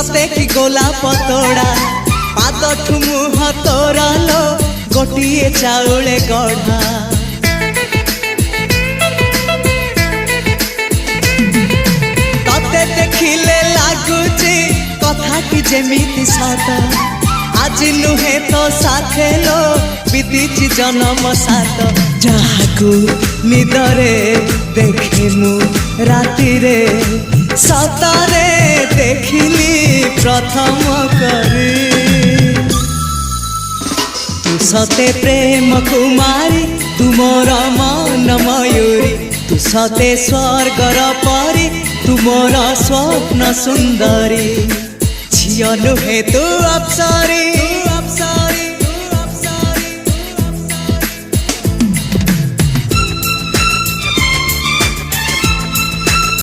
सते कि गोलाप तोड़ा पाद ठुमुह तोरा लो गोटिए चाउले गढ़ा तते देखिले लागुची कथा कि जेमिति सत आज नुहे तो साथे लो बीतीची जन्म सात जहाकू निदरे देखे मु राति रे सतरे देखिली प्रथम करी तू सते प्रेम कुमारी तू मोर मन मयूरी तू सते स्वर्गर परी तू मोर स्वप्न सुंदरी झियो नुहे तू अप्सरी